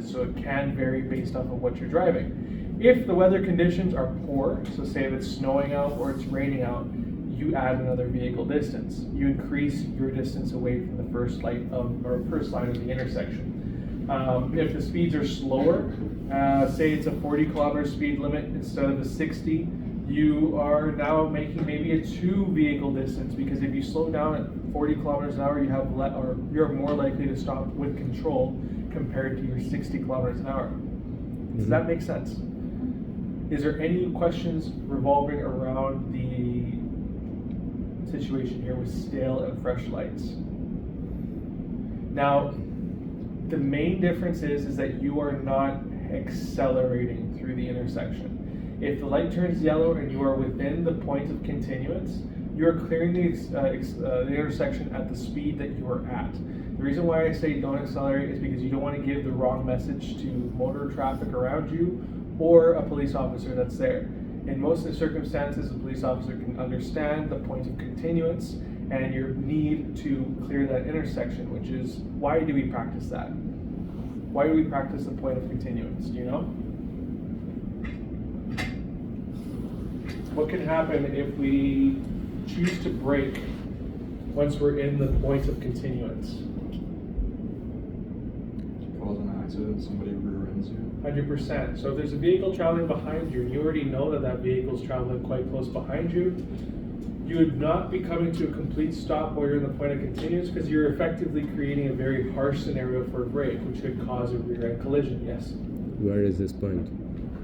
So it can vary based off of what you're driving. If the weather conditions are poor, so say if it's snowing out or it's raining out, you add another vehicle distance. You increase your distance away from the first line of the intersection. If the speeds are slower, say it's a 40 kilometer speed limit instead of a 60, you are now making maybe a 2 vehicle distance, because if you slow down at 40 kilometers an hour, you're more likely to stop with control compared to your 60 kilometers an hour. Does that make sense? Is there any questions revolving around the situation here with stale and fresh lights? Now, the main difference is that you are not accelerating through the intersection. If the light turns yellow and you are within the point of continuance, you are clearing the intersection at the speed that you are at. The reason why I say don't accelerate is because you don't want to give the wrong message to motor traffic around you or a police officer that's there. In most of the circumstances, a police officer can understand the point of continuance and your need to clear that intersection, which is, why do we practice that? Why do we practice the point of continuance? Do you know? What can happen if we choose to brake once we're in the point of continuance? Cause an accident, somebody rear ends you. 100%. So if there's a vehicle traveling behind you and you already know that that vehicle is traveling quite close behind you, you would not be coming to a complete stop while you're in the point of continuance, because you're effectively creating a very harsh scenario for a brake, which could cause a rear end collision. Yes? Where is this point?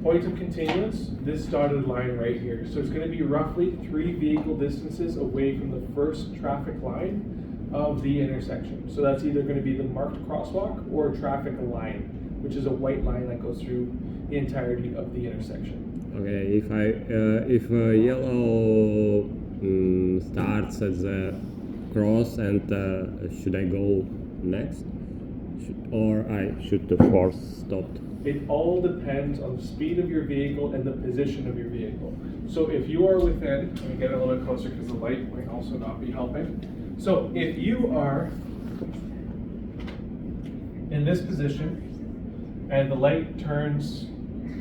Point of continuance, this dotted line right here. So it's going to be roughly 3 vehicle distances away from the first traffic line of the intersection. So that's either going to be the marked crosswalk or a traffic line, which is a white line that goes through the entirety of the intersection. Okay, if yellow starts at the cross, and should I go next, or I should force stop? It all depends on the speed of your vehicle and the position of your vehicle. So if you are within, let me get a little bit closer because the light might also not be helping. So if you are in this position and the light turns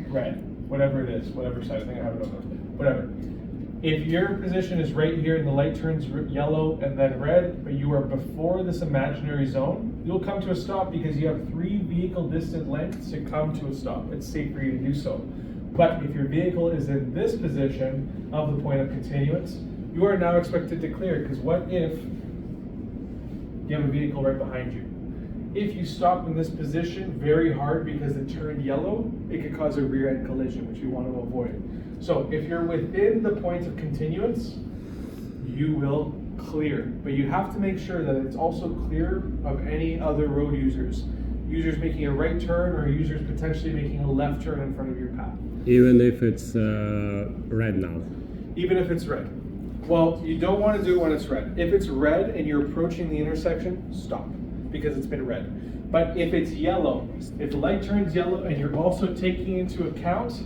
red, whatever it is, whatever side, I think I have it on there, whatever. If your position is right here and the light turns yellow and then red, but you are before this imaginary zone, you'll come to a stop because you have 3 vehicle distant lengths to come to a stop. It's safe for you to do so. But if your vehicle is in this position of the point of continuance, you are now expected to clear, because what if you have a vehicle right behind you? If you stop in this position very hard because it turned yellow, it could cause a rear end collision, which we want to avoid. So if you're within the point of continuance, you will clear. But you have to make sure that it's also clear of any other road users. Users making a right turn or users potentially making a left turn in front of your path. Even if it's red now? Even if it's red. Well, you don't want to do it when it's red. If it's red and you're approaching the intersection, stop, because it's been red. But if it's yellow, if the light turns yellow and you're also taking into account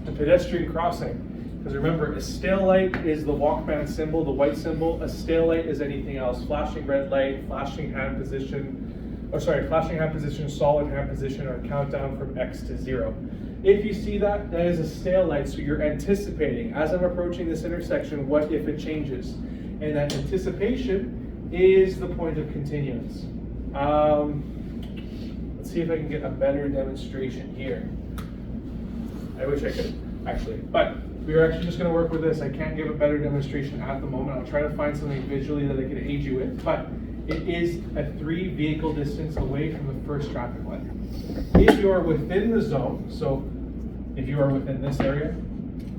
the pedestrian crossing, because remember, a stale light is the walkman symbol, the white symbol. A stale light is anything else: flashing red light, flashing hand position, flashing hand position, solid hand position, or countdown from X to 0. If you see that, that is a stale light, so you're anticipating, as I'm approaching this intersection, what if it changes? And that anticipation is the point of continuance. Let's see if I can get a better demonstration here. I wish I could, actually, but we're actually just going to work with this. I can't give a better demonstration at the moment. I'll try to find something visually that I can aid you with, but it is a 3 vehicle distance away from the first traffic light. If you are within the zone, so if you are within this area,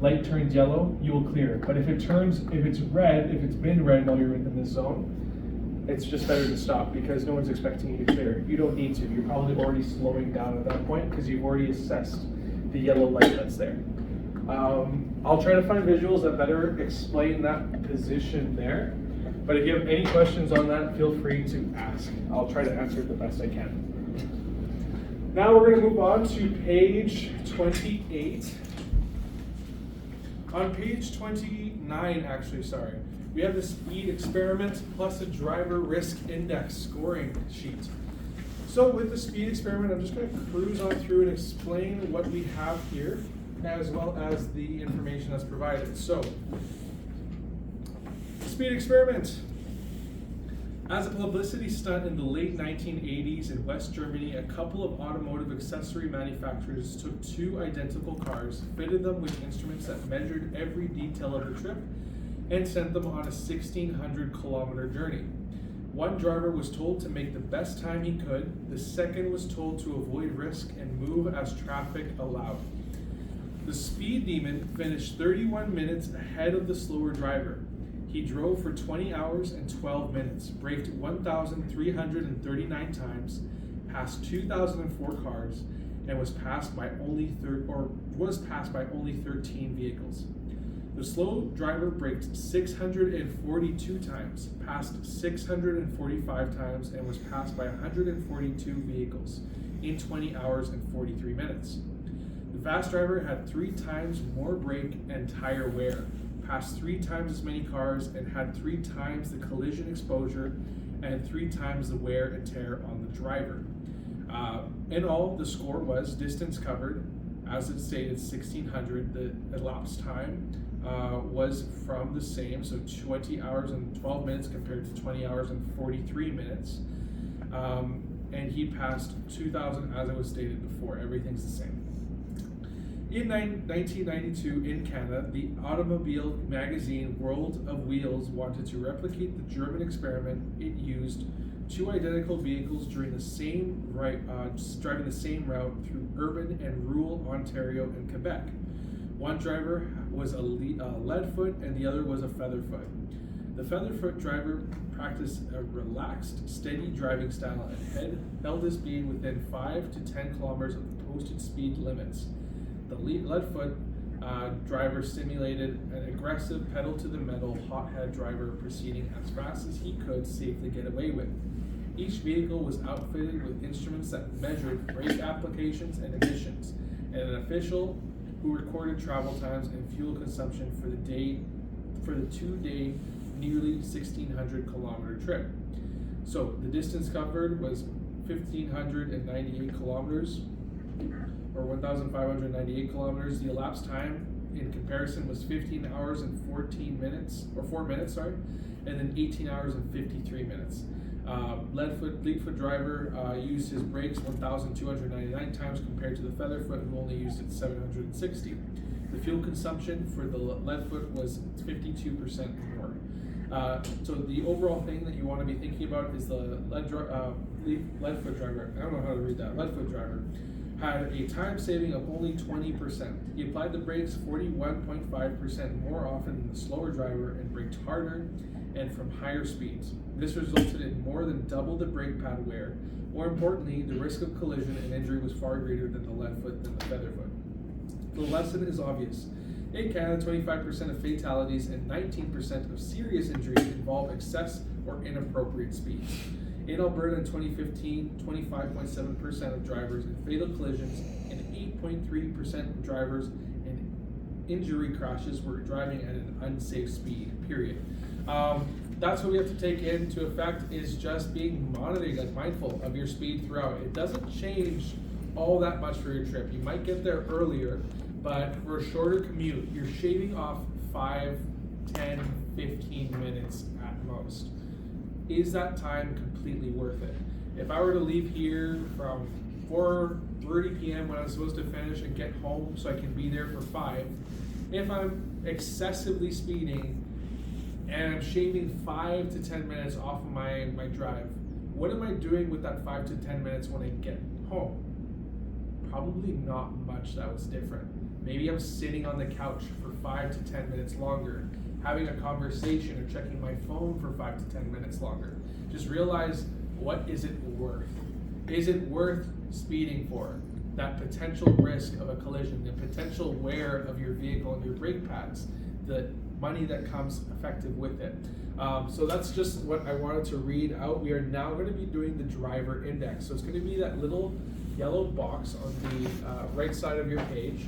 light turns yellow, you will clear. But if it's red, if it's been red while you're within this zone, it's just better to stop, because no one's expecting you to clear. You don't need to. You're probably already slowing down at that point because you've already assessed the yellow light that's there. I'll try to find visuals that better explain that position there. But if you have any questions on that, feel free to ask. I'll try to answer it the best I can. Now we're going to move on to page 28. On page 29, we have the speed experiment plus a driver risk index scoring sheet. So with the speed experiment, I'm just going to cruise on through and explain what we have here, as well as the information that's provided. So, speed experiment. As a publicity stunt in the late 1980s in West Germany, a couple of automotive accessory manufacturers took two identical cars, fitted them with instruments that measured every detail of the trip, and sent them on a 1,600-kilometer journey. One driver was told to make the best time he could, the second was told to avoid risk and move as traffic allowed. The speed demon finished 31 minutes ahead of the slower driver. He drove for 20 hours and 12 minutes, braked 1,339 times, passed 2,004 cars, and was passed by only 13 vehicles. The slow driver braked 642 times, passed 645 times, and was passed by 142 vehicles in 20 hours and 43 minutes. The fast driver had 3 times more brake and tire wear, passed 3 times as many cars, and had 3 times the collision exposure and 3 times the wear and tear on the driver. In all, the score was distance covered, as it stated, 1,600. The elapsed time was from the same, so 20 hours and 12 minutes compared to 20 hours and 43 minutes. And he passed 2,000, as I was stated before. Everything's the same. In 1992, in Canada, the automobile magazine World of Wheels wanted to replicate the German experiment. It used 2 identical vehicles driving the same route through urban and rural Ontario and Quebec. One driver was a leadfoot and the other was a featherfoot. The featherfoot driver practiced a relaxed, steady driving style and held his speed within 5 to 10 kilometers of the posted speed limits. The leadfoot driver simulated an aggressive pedal-to-the-metal hothead driver proceeding as fast as he could safely get away with. Each vehicle was outfitted with instruments that measured brake applications and emissions, and an official who recorded travel times and fuel consumption for the 2-day, nearly 1,600-kilometer trip. So the distance covered was 1,598 kilometers, or 1,598 kilometers. The elapsed time in comparison was 15 hours and 14 minutes, or 4 minutes, sorry, and then 18 hours and 53 minutes. Leadfoot driver used his brakes 1,299 times compared to the featherfoot, who only used it 760. The fuel consumption for the leadfoot was 52% more. So the overall thing that you want to be thinking about is the leadfoot driver. I don't know how to read that. Leadfoot driver had a time saving of only 20%. He applied the brakes 41.5% more often than the slower driver and braked harder and from higher speeds. This resulted in more than double the brake pad wear. More importantly, the risk of collision and injury was far greater than the leadfoot than the featherfoot. The lesson is obvious. In Canada, 25% of fatalities and 19% of serious injuries involve excess or inappropriate speeds. In Alberta in 2015, 25.7% of drivers in fatal collisions and 8.3% of drivers in injury crashes were driving at an unsafe speed, period. That's what we have to take into effect, is just being monitoring, like mindful of your speed throughout. It doesn't change all that much for your trip. You might get there earlier, but for a shorter commute, you're shaving off 5, 10, 15 minutes at most. Is that time completely worth it? If I were to leave here from 4:30 p.m. when I'm supposed to finish and get home so I can be there for 5, if I'm excessively speeding and I'm shaving 5 to 10 minutes off of my drive, what am I doing with that 5 to 10 minutes when I get home? Probably not much that was different. Maybe I'm sitting on the couch for 5 to 10 minutes longer, having a conversation or checking my phone for 5 to 10 minutes longer. Just realize, what is it worth? Is it worth speeding for? That potential risk of a collision, the potential wear of your vehicle and your brake pads, the money that comes effective with it. So that's just what I wanted to read out. We are now going to be doing the driver index. So it's going to be that little yellow box on the right side of your page.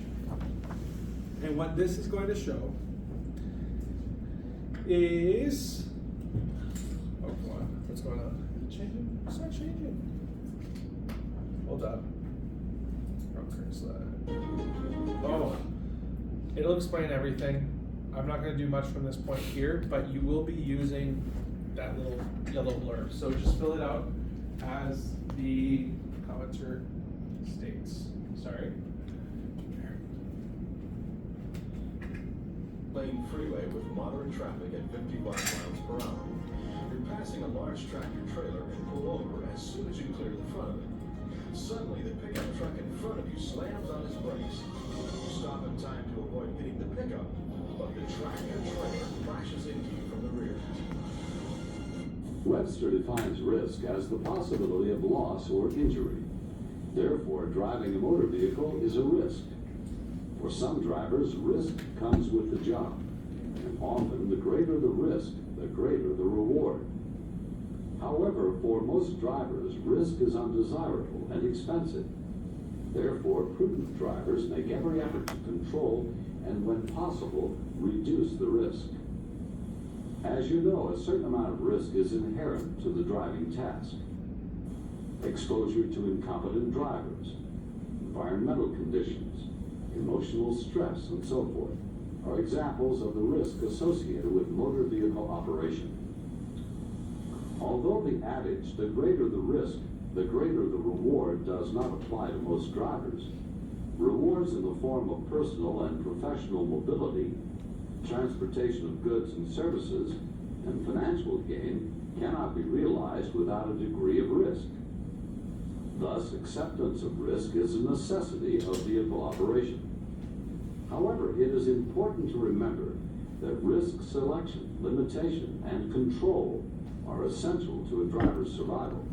And what this is going to show is, oh, come on, what's going on? Is it changing? It's not changing. Hold up. Oh, it'll explain everything. I'm not going to do much from this point here, but you will be using that little yellow blurb. So just fill it out as the commenter states. Sorry. Lane freeway with moderate traffic at 55 miles per hour. You're passing a large tractor trailer and pull over as soon as you clear the front of it. Suddenly, the pickup truck in front of you slams on its brakes. You stop in time to avoid hitting the pickup, but the tractor trailer crashes into you from the rear. Webster defines risk as the possibility of loss or injury. Therefore, driving a motor vehicle is a risk. For some drivers, risk comes with the job, and often the greater the risk, the greater the reward. However, for most drivers, risk is undesirable and expensive. Therefore, prudent drivers make every effort to control and, when possible, reduce the risk. As you know, a certain amount of risk is inherent to the driving task. Exposure to incompetent drivers, environmental conditions, emotional stress, and so forth are examples of the risk associated with motor vehicle operation. Although the adage, the greater the risk, the greater the reward, does not apply to most drivers, rewards in the form of personal and professional mobility, transportation of goods and services, and financial gain cannot be realized without a degree of risk. Thus, acceptance of risk is a necessity of vehicle operation. However, it is important to remember that risk selection, limitation, and control are essential to a driver's survival.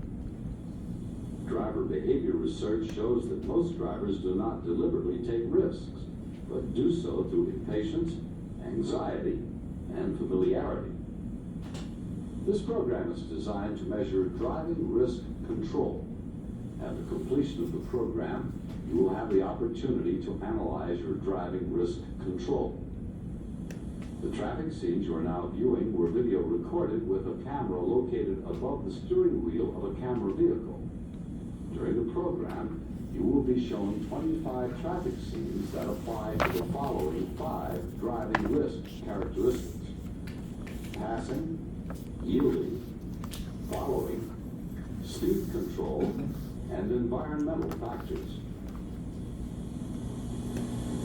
Driver behavior research shows that most drivers do not deliberately take risks, but do so through impatience, anxiety, and familiarity. This program is designed to measure driving risk control. At the completion of the program, you will have the opportunity to analyze your driving risk control. The traffic scenes you are now viewing were video recorded with a camera located above the steering wheel of a camera vehicle. During the program, you will be shown 25 traffic scenes that apply to the following 5 driving risk characteristics: passing, yielding, following, speed control, and environmental factors.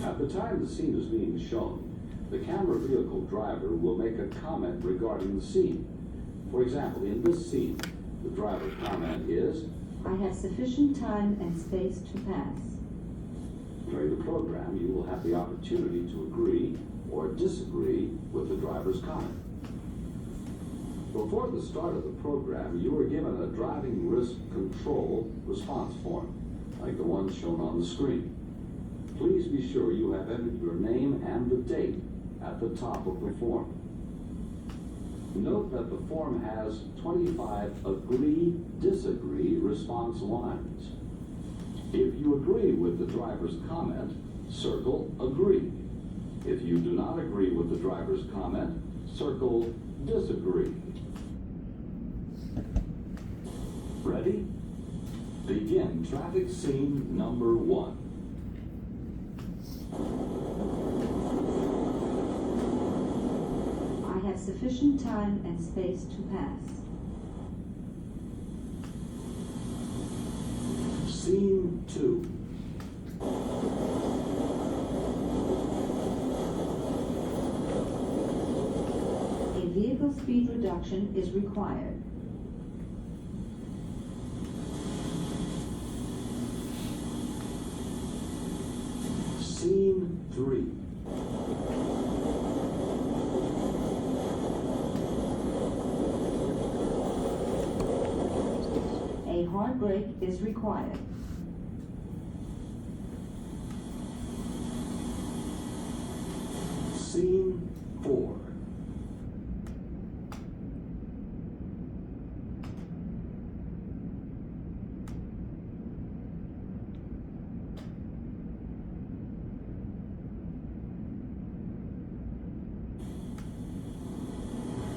At the time the scene is being shown, the camera vehicle driver will make a comment regarding the scene. For example, in this scene, the driver comment is, "I have sufficient time and space to pass." During the program, you will have the opportunity to agree or disagree with the driver's comment. Before the start of the program, you were given a driving risk control response form, like the one shown on the screen. Please be sure you have entered your name and the date at the top of the form. Note that the form has 25 agree, disagree response lines. If you agree with the driver's comment, circle agree. If you do not agree with the driver's comment, circle disagree. Ready? Begin traffic scene number 1. I have sufficient time and space to pass. Scene 2. A vehicle speed reduction is required. Scene 3. A hard brake is required. Scene 4.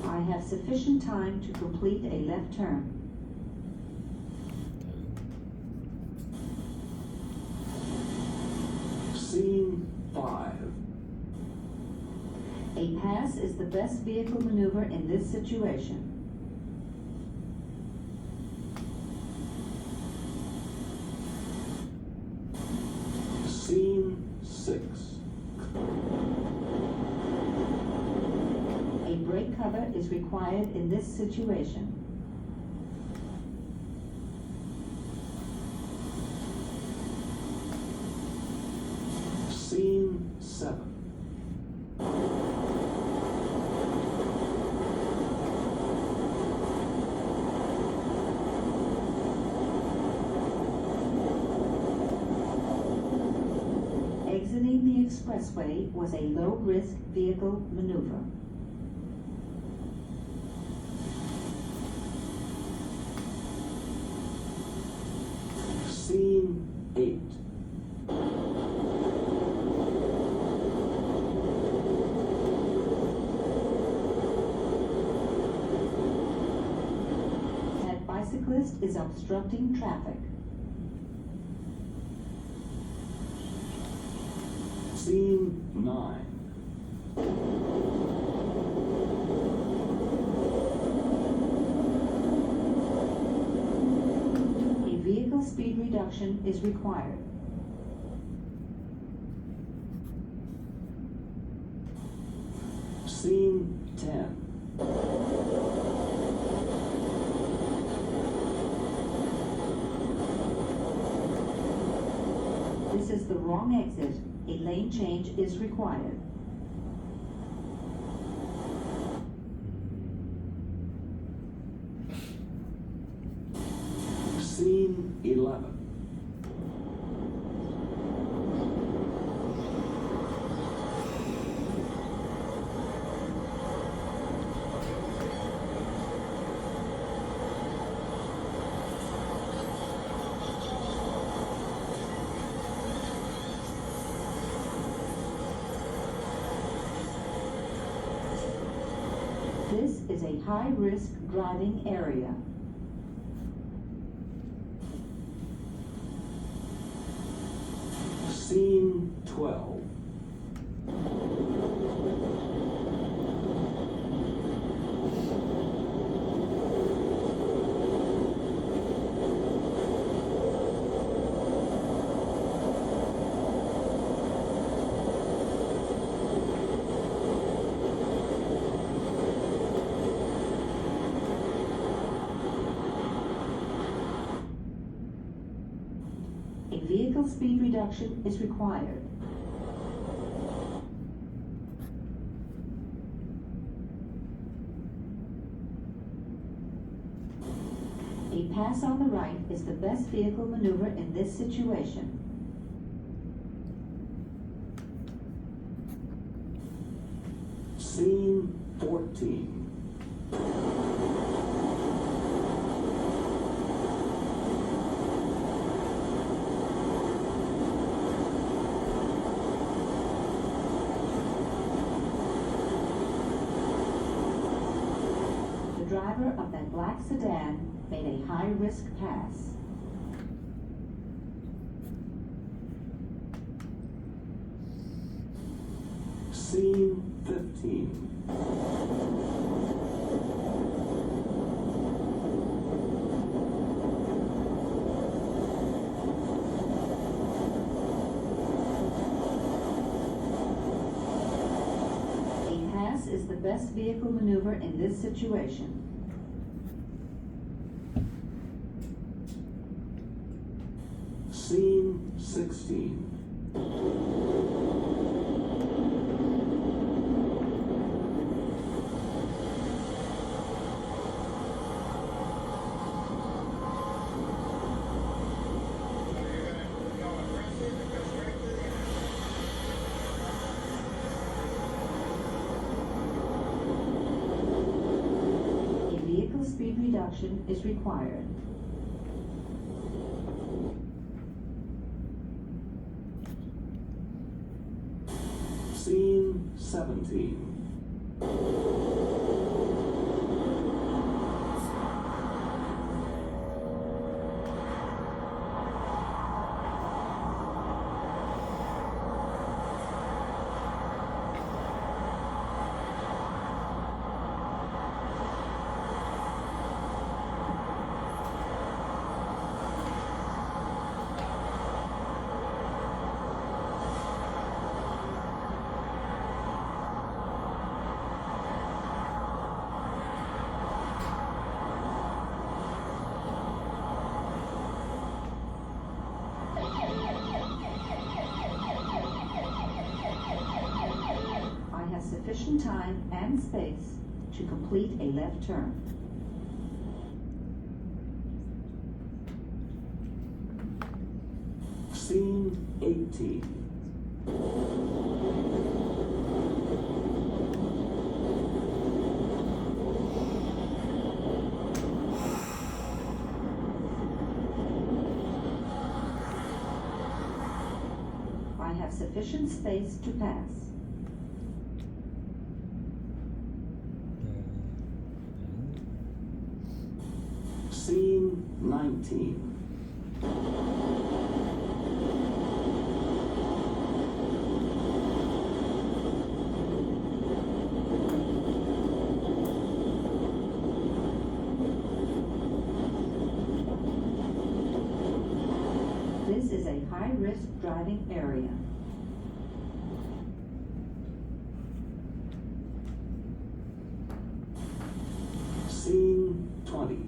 I have sufficient time to complete a left turn. 5. A pass is the best vehicle maneuver in this situation. Scene 6. A brake cover is required in this situation. Scene 7. Exiting the expressway was a low-risk vehicle maneuver. Scene 8. That bicyclist is obstructing traffic. Scene 9. A vehicle speed reduction is required. Scene 10. This is the wrong exit. A lane change is required. Scene 11. This is a high-risk driving area. Scene 12. A vehicle speed reduction is required. A pass on the right is the best vehicle maneuver in this situation. Scene 14. The driver of that black sedan made a high-risk pass. Scene 15. A pass is the best vehicle maneuver in this situation. Scene 16. A vehicle speed reduction is required. Scene 17. sufficient time and space to complete a left turn. Scene 18. I have sufficient space to pass. Scene 19. This is a high-risk driving area. Scene 20.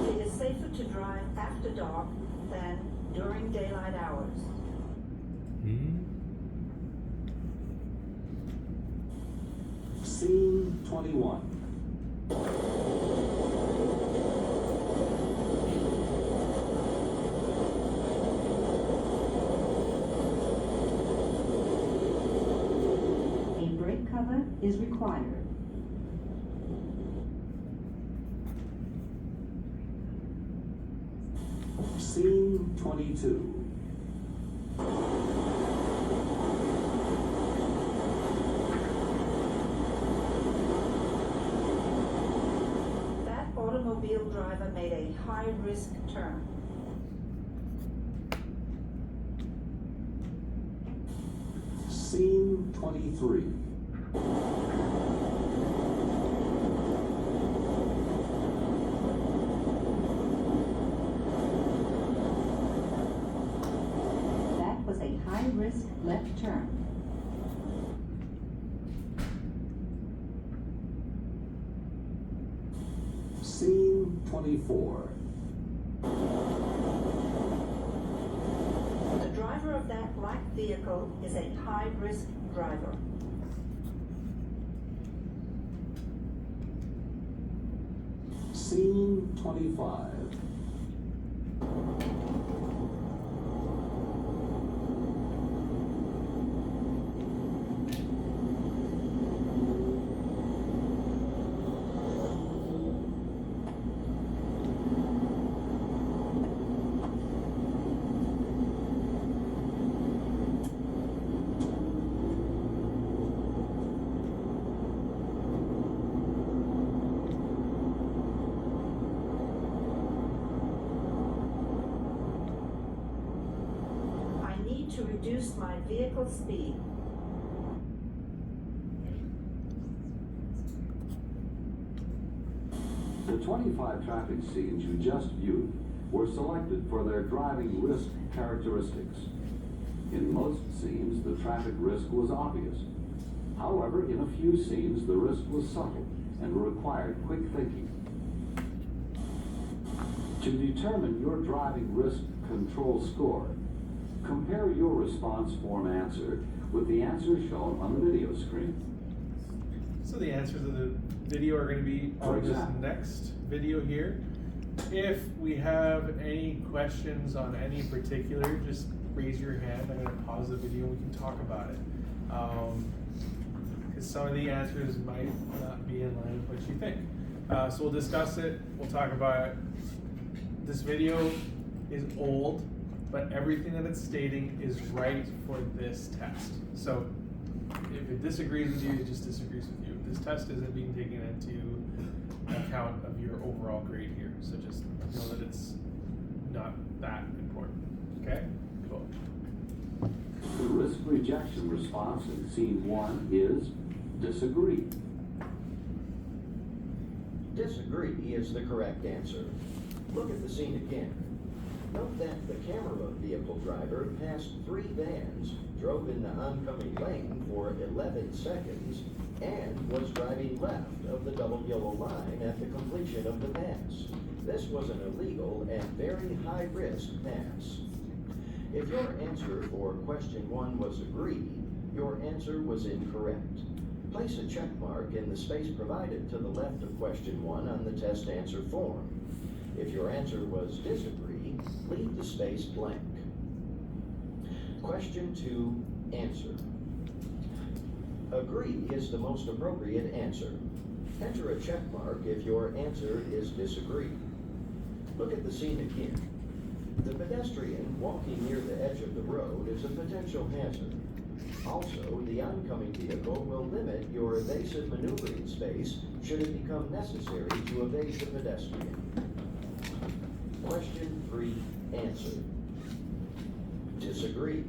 It is safer to drive after dark than during daylight hours. Scene 21. A brake cover is required. Scene 22. That automobile driver made a high-risk turn. Scene 23. That was a high-risk left turn. Scene 24. The driver of that black vehicle is a high-risk driver. Scene 25. I need to reduce my vehicle speed. The 25 traffic scenes you just viewed were selected for their driving risk characteristics. In most scenes, the traffic risk was obvious. However, in a few scenes, the risk was subtle and required quick thinking. To determine your driving risk control score, compare your response form answer with the answers shown on the video screen. So the answers of the video are going to be For on this example. next video here. If we have any questions on any particular, just raise your hand. I'm going to pause the video and we can talk about it. Because some of the answers might not be in line with what you think. So we'll discuss it. We'll talk about it. This video is old, but everything that it's stating is right for this test. So if it disagrees with you, it just disagrees with you. This test isn't being taken into account of your overall grade here. So just know that it's not that important. Okay? Cool. The risk rejection response in scene 1 is disagree. Disagree is the correct answer. Look at the scene again. Note that the camera vehicle driver passed 3 vans, drove in the oncoming lane for 11 seconds, and was driving left of the double yellow line at the completion of the pass. This was an illegal and very high-risk pass. If your answer for question 1 was agree, your answer was incorrect. Place a check mark in the space provided to the left of question 1 on the test answer form. If your answer was disagree, leave the space blank. Question 2, answer. Agree is the most appropriate answer. Enter a check mark if your answer is disagree. Look at the scene again. The pedestrian walking near the edge of the road is a potential hazard. Also, the oncoming vehicle will limit your evasive maneuvering space should it become necessary to evade the pedestrian. Question 3, answer. Disagree.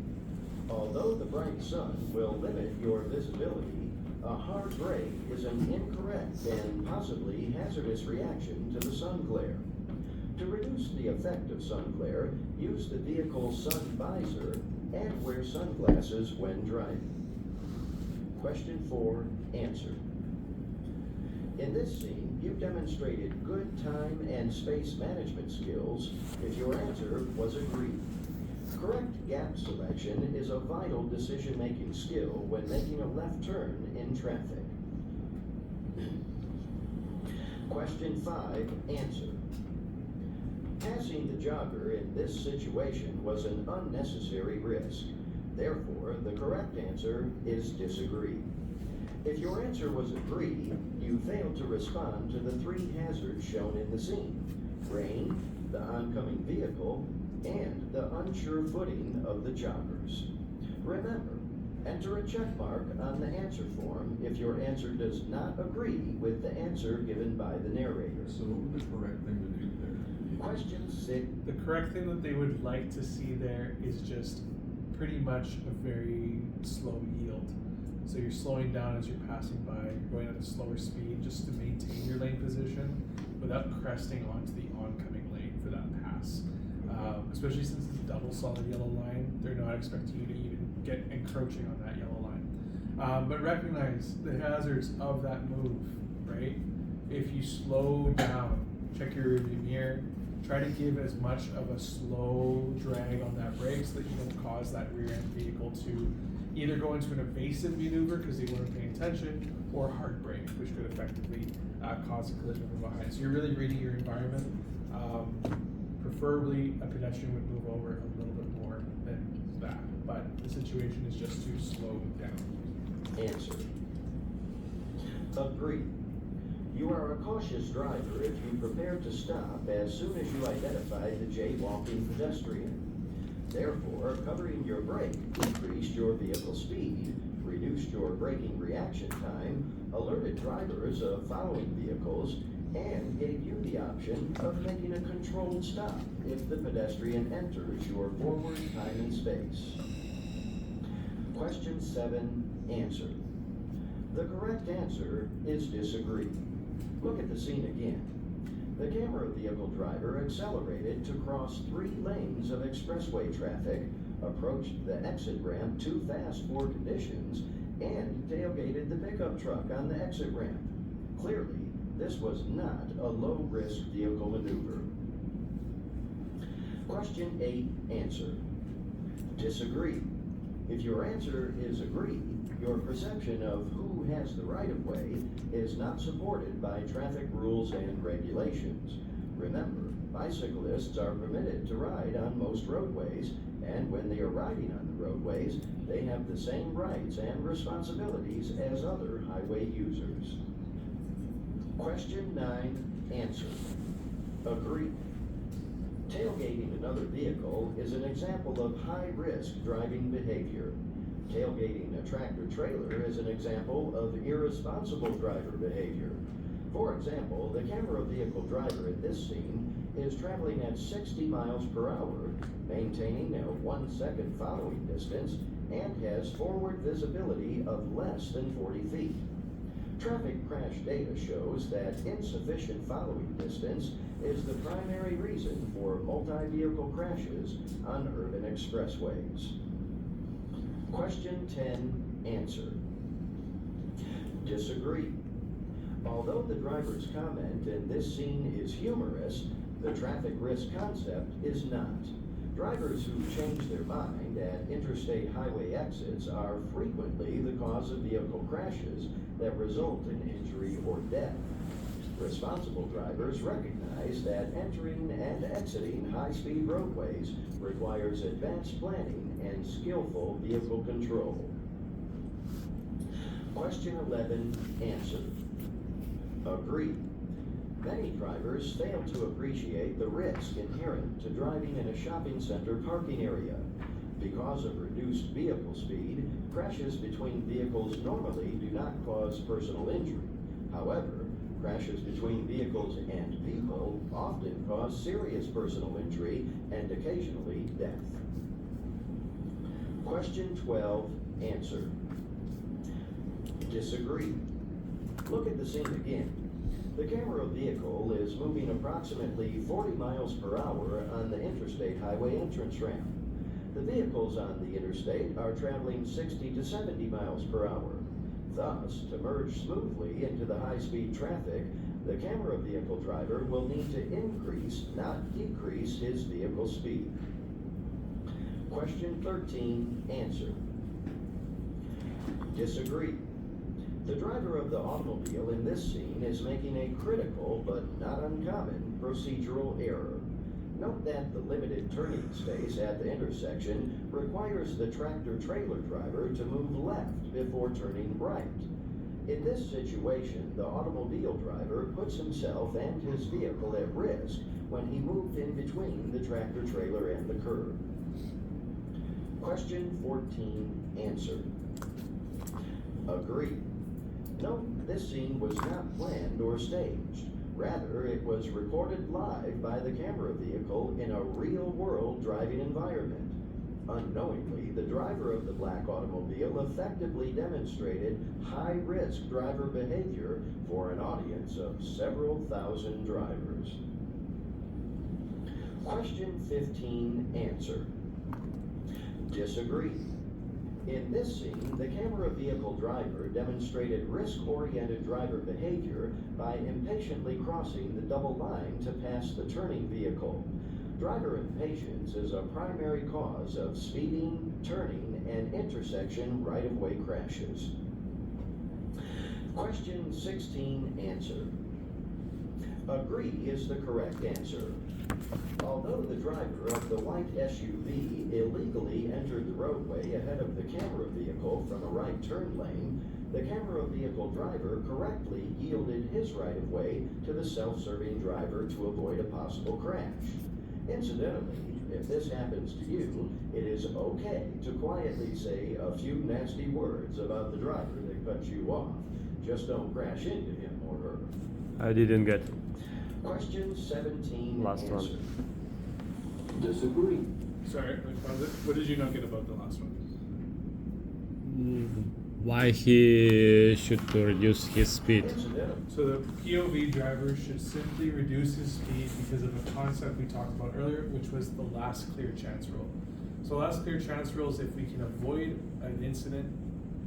Although the bright sun will limit your visibility, a hard brake is an incorrect and possibly hazardous reaction to the sun glare. To reduce the effect of sun glare, use the vehicle's sun visor and wear sunglasses when driving. Question 4, answer. In this scene, you demonstrated good time and space management skills if your answer was agreed. Correct gap selection is a vital decision-making skill when making a left turn in traffic. Question 5, answer. Passing the jogger in this situation was an unnecessary risk. Therefore, the correct answer is disagree. If your answer was agree, you failed to respond to the 3 hazards shown in the scene: rain, the oncoming vehicle, and the unsure footing of the joggers. Remember, enter a check mark on the answer form if your answer does not agree with the answer given by the narrator. So what would the correct thing to do there? Question 6. The correct thing that they would like to see there is just pretty much a very slow yield. So you're slowing down as you're passing by, you're going at a slower speed just to maintain your lane position without cresting onto the oncoming lane for that pass. Especially since it's a double solid yellow line, they're not expecting you to even get encroaching on that yellow line. But recognize the hazards of that move, right? If you slow down, check your rearview mirror, try to give as much of a slow drag on that brake so that you don't cause that rear end vehicle to either go into an evasive maneuver because they weren't paying attention, or hard brake, which could effectively cause a collision from behind. So you're really reading your environment. Preferably, a pedestrian would move over a little bit more than that, but the situation is just to slow down. Answer. Agree. You are a cautious driver if you prepare to stop as soon as you identify the jaywalking pedestrian. Therefore, covering your brake increased your vehicle speed, reduced your braking reaction time, alerted drivers of following vehicles, and gave you the option of making a controlled stop if the pedestrian enters your forward time and space. Question 7, answer. The correct answer is disagree. Look at the scene again. The camera vehicle driver accelerated to cross 3 lanes of expressway traffic, approached the exit ramp too fast for conditions, and tailgated the pickup truck on the exit ramp. Clearly, this was not a low-risk vehicle maneuver. Question 8, answer. Disagree. If your answer is agree, your perception of who has the right-of-way is not supported by traffic rules and regulations. Remember, bicyclists are permitted to ride on most roadways, and when they are riding on the roadways, they have the same rights and responsibilities as other highway users. Question 9, answer. Agree. Tailgating another vehicle is an example of high-risk driving behavior. Tailgating a tractor-trailer is an example of irresponsible driver behavior. For example, the camera vehicle driver in this scene is traveling at 60 miles per hour, maintaining a 1-second following distance, and has forward visibility of less than 40 feet. Traffic crash data shows that insufficient following distance is the primary reason for multi-vehicle crashes on urban expressways. Question 10, answer. Disagree. Although the driver's comment in this scene is humorous, the traffic risk concept is not. Drivers who change their mind at interstate highway exits are frequently the cause of vehicle crashes that result in injury or death. Responsible drivers recognize that entering and exiting high-speed roadways requires advanced planning and skillful vehicle control. Question 11, answer. Agree. Many drivers fail to appreciate the risk inherent to driving in a shopping center parking area. Because of reduced vehicle speed, crashes between vehicles normally do not cause personal injury. However, crashes between vehicles and people often cause serious personal injury and occasionally death. Question 12, answer. Disagree. Look at the scene again. The camera vehicle is moving approximately 40 miles per hour on the interstate highway entrance ramp. The vehicles on the interstate are traveling 60 to 70 miles per hour. Thus, to merge smoothly into the high-speed traffic, the camera vehicle driver will need to increase, not decrease, his vehicle speed. Question 13, answer. Disagree. The driver of the automobile in this scene is making a critical but not uncommon procedural error. Note that the limited turning space at the intersection requires the tractor-trailer driver to move left before turning right. In this situation, the automobile driver puts himself and his vehicle at risk when he moved in between the tractor-trailer and the curb. Question 14, answer. Agree. Note, this scene was not planned or staged. Rather, it was recorded live by the camera vehicle in a real-world driving environment. Unknowingly, the driver of the black automobile effectively demonstrated high-risk driver behavior for an audience of several thousand drivers. Question 15, answer. Disagree. In this scene, the camera vehicle driver demonstrated risk-oriented driver behavior by impatiently crossing the double line to pass the turning vehicle. Driver impatience is a primary cause of speeding, turning, and intersection right-of-way crashes. Question 16, answer. Agree is the correct answer. Although the driver of the white SUV illegally entered the roadway ahead of the camera vehicle from a right turn lane, the camera vehicle driver correctly yielded his right-of-way to the self-serving driver to avoid a possible crash. Incidentally, if this happens to you, it is okay to quietly say a few nasty words about the driver that cut you off. Just don't crash into him or her. I didn't get Question 17, last answer. one. Disagree. Sorry, what did you not get about the last one? Why he should to reduce his speed? Incidental. So the POV driver should simply reduce his speed because of a concept we talked about earlier, which was the last clear chance rule. So last clear chance rule is if we can avoid an incident,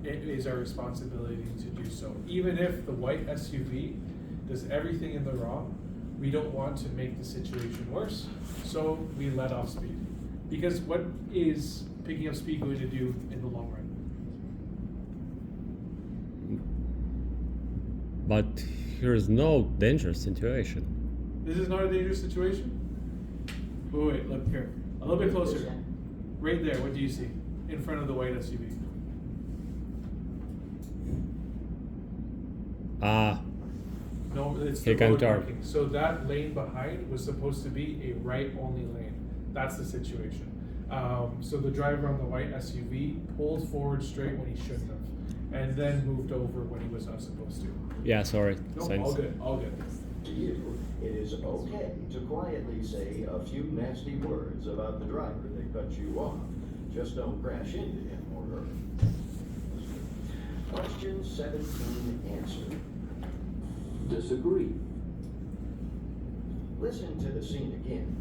it is our responsibility to do so. Even if the white SUV does everything in the wrong, we don't want to make the situation worse, so we let off speed. Because what is picking up speed going to do in the long run? But here's no dangerous situation. This is not a dangerous situation? Wait, look here. A little bit closer. Right there, what do you see? In front of the white SUV. No, it's the He can road turn. marking. So that lane behind was supposed to be a right-only lane. That's the situation. So the driver on the white SUV pulled forward straight when he shouldn't have, and then moved over when he was not supposed to. Yeah, sorry. No, Thanks. all good, all good. To you, it is okay to quietly say a few nasty words about the driver that cut you off. Just don't crash into him or her. Question 17, answer. Disagree. Listen to the scene again.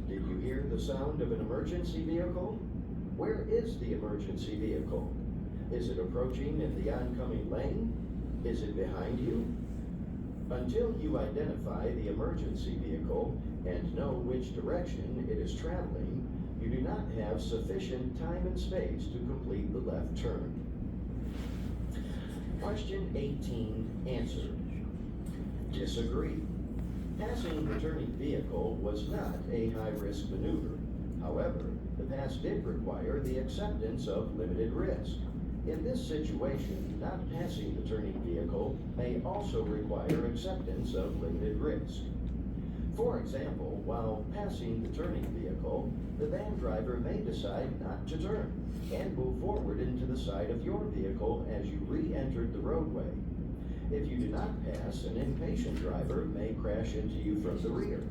Did you hear the sound of an emergency vehicle? Where is the emergency vehicle? Is it approaching in the oncoming lane? Is it behind you? Until you identify the emergency vehicle and know which direction it is traveling, you do not have sufficient time and space to complete the left turn. Question 18 answered. Disagree. Passing the turning vehicle was not a high-risk maneuver. However, the pass did require the acceptance of limited risk. In this situation, not passing the turning vehicle may also require acceptance of limited risk. For example, while passing the turning vehicle, the van driver may decide not to turn and move forward into the side of your vehicle as you re-entered the roadway. If you do not pass, an impatient driver may crash into you from the rear.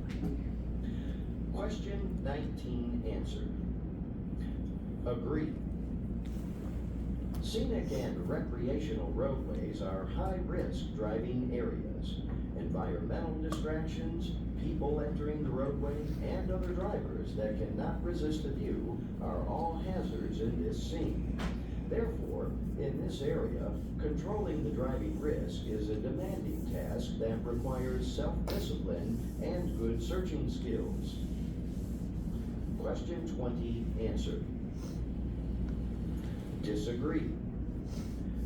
Question 19 answered. Agree. Scenic and recreational roadways are high-risk driving areas. Environmental distractions, people entering the roadway, and other drivers that cannot resist the view are all hazards in this scene. Therefore, in this area, controlling the driving risk is a demanding task that requires self-discipline and good searching skills. Question 20 answered. Disagree.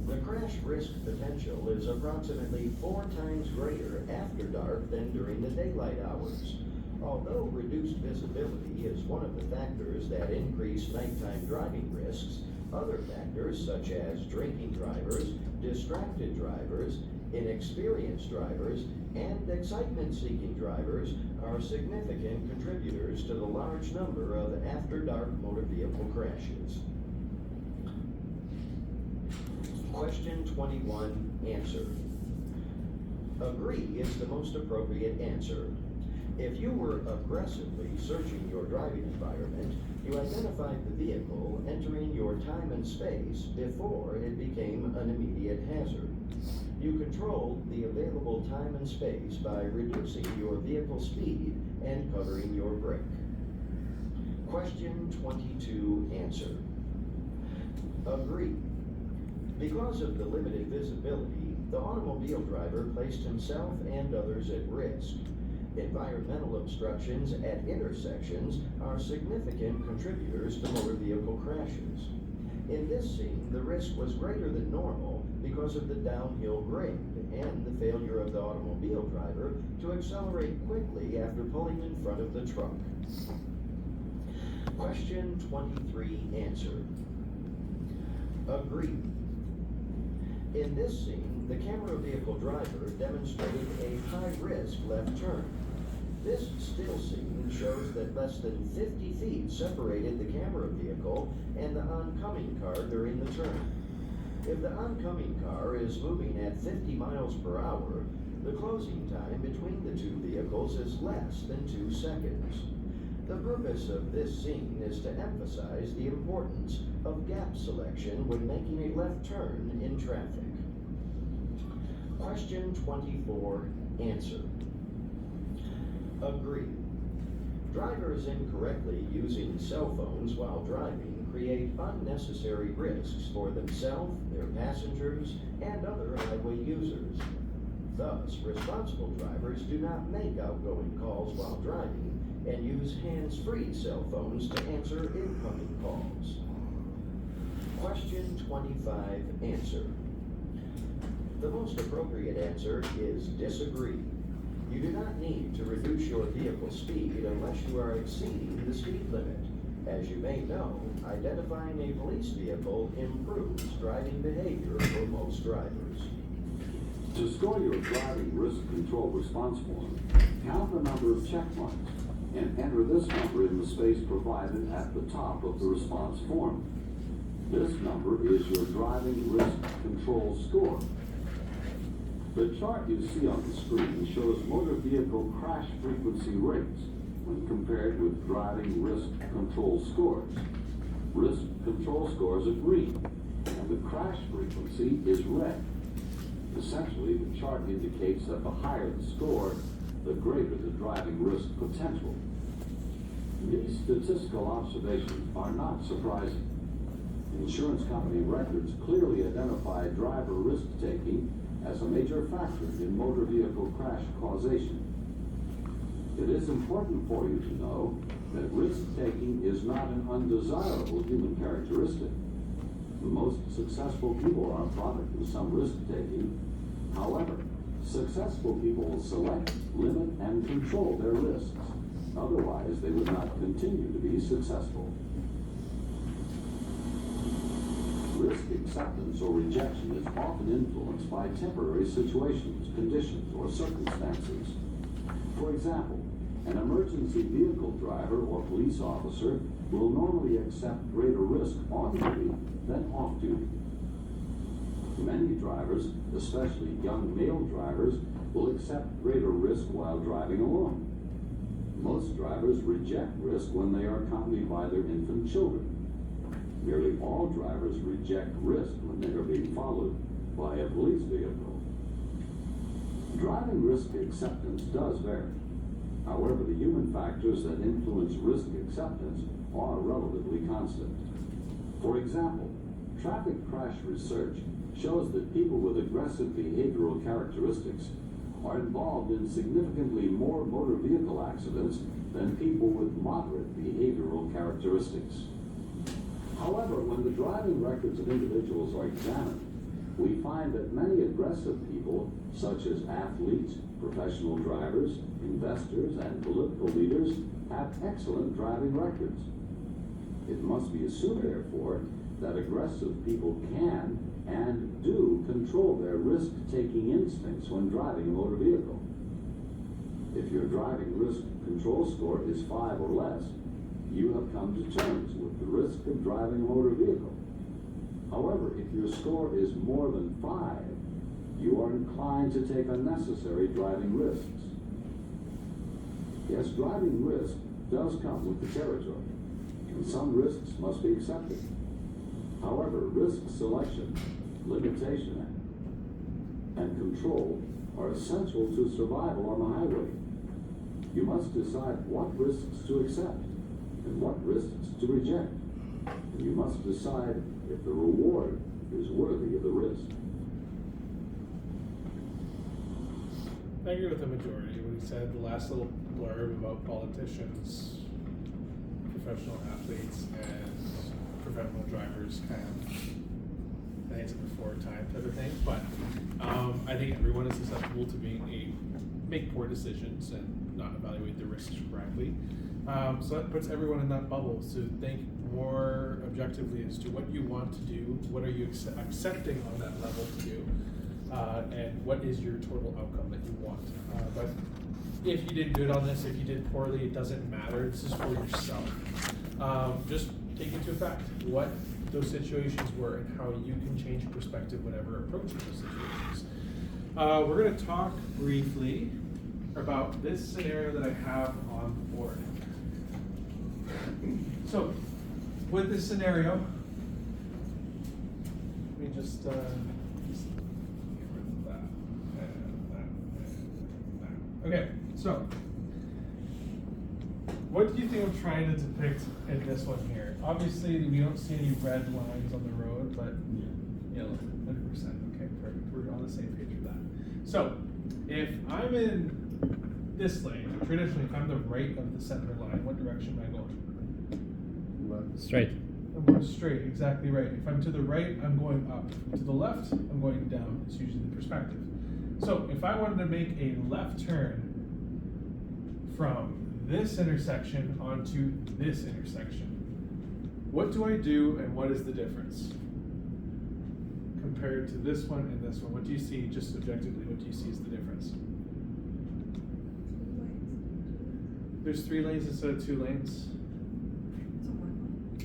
The crash risk potential is approximately 4 times greater after dark than during the daylight hours. Although reduced visibility is one of the factors that increase nighttime driving risks, other factors such as drinking drivers, distracted drivers, inexperienced drivers, and excitement-seeking drivers are significant contributors to the large number of after-dark motor vehicle crashes. Question 21 answered. Agree is the most appropriate answer. If you were aggressively searching your driving environment, you identified the vehicle entering your time and space before it became an immediate hazard. You controlled the available time and space by reducing your vehicle speed and covering your brake. Question 22 answered. Agree. Because of the limited visibility, the automobile driver placed himself and others at risk. Environmental obstructions at intersections are significant contributors to motor vehicle crashes. In this scene, the risk was greater than normal because of the downhill grade and the failure of the automobile driver to accelerate quickly after pulling in front of the truck. Question 23 answered. Agree. In this scene, the camera vehicle driver demonstrated a high-risk left turn. This still scene shows that less than 50 feet separated the camera vehicle and the oncoming car during the turn. If the oncoming car is moving at 50 miles per hour, the closing time between the two vehicles is less than 2 seconds. The purpose of this scene is to emphasize the importance of gap selection when making a left turn in traffic. Question 24 answered. Agree. Drivers incorrectly using cell phones while driving create unnecessary risks for themselves, their passengers, and other highway users. Thus, responsible drivers do not make outgoing calls while driving and use hands-free cell phones to answer incoming calls. Question 25 answered. The most appropriate answer is disagree. You do not need to reduce your vehicle speed unless you are exceeding the speed limit. As you may know, identifying a police vehicle improves driving behavior for most drivers. To score your driving risk control response form, count the number of check marks and enter this number in the space provided at the top of the response form. This number is your driving risk control score. The chart you see on the screen shows motor vehicle crash frequency rates when compared with driving risk control scores. Risk control scores are green, and the crash frequency is red. Essentially, the chart indicates that the higher the score, the greater the driving risk potential. These statistical observations are not surprising. Insurance company records clearly identify driver risk-taking as a major factor in motor vehicle crash causation. It is important for you to know that risk-taking is not an undesirable human characteristic. The most successful people are a product of some risk-taking. However, successful people will select, limit, and control their risks. Otherwise, they would not continue to be successful. Risk acceptance or rejection is often influenced by temporary situations, conditions, or circumstances. For example, an emergency vehicle driver or police officer will normally accept greater risk on duty than off duty. Many drivers, especially young male drivers, will accept greater risk while driving alone. Most drivers reject risk when they are accompanied by their infant children. Nearly all drivers reject risk when they are being followed by a police vehicle. Driving risk acceptance does vary. However, the human factors that influence risk acceptance are relatively constant. For example, traffic crash research shows that people with aggressive behavioral characteristics are involved in significantly more motor vehicle accidents than people with moderate behavioral characteristics. However, when the driving records of individuals are examined, we find that many aggressive people, such as athletes, professional drivers, investors, and political leaders, have excellent driving records. It must be assumed, therefore, that aggressive people can and do control their risk-taking instincts when driving a motor vehicle. If your driving risk control score is 5 or less, you have come to terms with the risk of driving a motor vehicle. However, if your score is more than 5, you are inclined to take unnecessary driving risks. Yes, driving risk does come with the territory, and some risks must be accepted. However, risk selection, limitation, and control are essential to survival on the highway. You must decide what risks to accept and what risks to reject. And you must decide if the reward is worthy of the risk. I agree with the majority when he said the last little blurb about politicians, professional athletes, and professional drivers kind of, I think it's a before time type of thing, but I think everyone is susceptible to make poor decisions and not evaluate the risks correctly. So that puts everyone in that bubble to think more objectively as to what you want to do, what are you accepting on that level to do, and what is your total outcome that you want. But if you did good on this, if you did poorly, it doesn't matter. This is for yourself. Just take into effect what those situations were and how you can change your perspective whenever approaching those situations. We're going to talk briefly about this scenario that I have on the board. So, with this scenario, let me just get rid of that, and that, and that. Okay, so, what do you think I'm trying to depict in this one here? Obviously, we don't see any red lines on the road, but yellow, 100%. Okay, perfect. We're on the same page with that. So, if I'm in this lane, traditionally, if I'm the right of the center line, what direction am I going? Straight. I'm going straight, exactly right. If I'm to the right, I'm going up. To the left, I'm going down. It's usually the perspective. So if I wanted to make a left turn from this intersection onto this intersection, what do I do and what is the difference? Compared to this one and this one, what do you see, just subjectively, what do you see is the difference? There's 3 lanes instead of 2 lanes.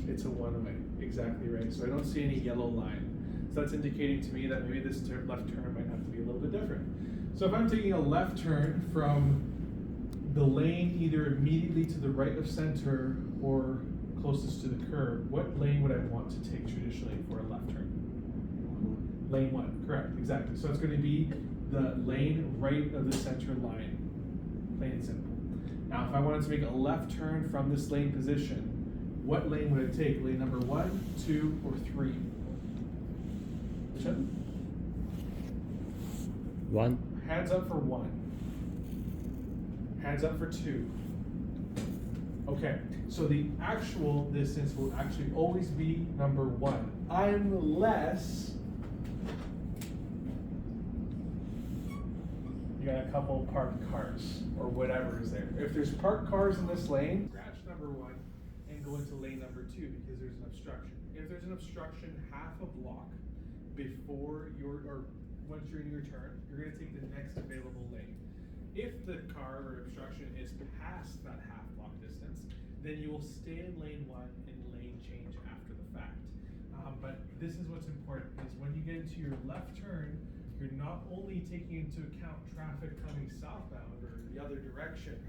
It's a one-way, exactly right. So I don't see any yellow line. So that's indicating to me that maybe this left turn might have to be a little bit different. So if I'm taking a left turn from the lane either immediately to the right of center or closest to the curb, what lane would I want to take traditionally for a left turn? Lane 1, correct, exactly. So it's going to be the lane right of the center line, plain and simple. Now, if I wanted to make a left turn from this lane position, what lane would it take? Lane number 1, 2, or 3? Which one? 1. Hands up for 1. Hands up for 2. Okay, so the actual distance will actually always be number 1, unless you got a couple parked cars or whatever is there. If there's parked cars in this lane, scratch number 1 and go into lane number 2 because there's an obstruction. If there's an obstruction half a block before once you're in your turn, you're going to take the next available lane. If the car or obstruction is past that half block distance, then you will stay in lane 1 and lane change after the fact. But this is what's important, is when you get into your left turn, you're not only taking into account traffic coming southbound or the other direction.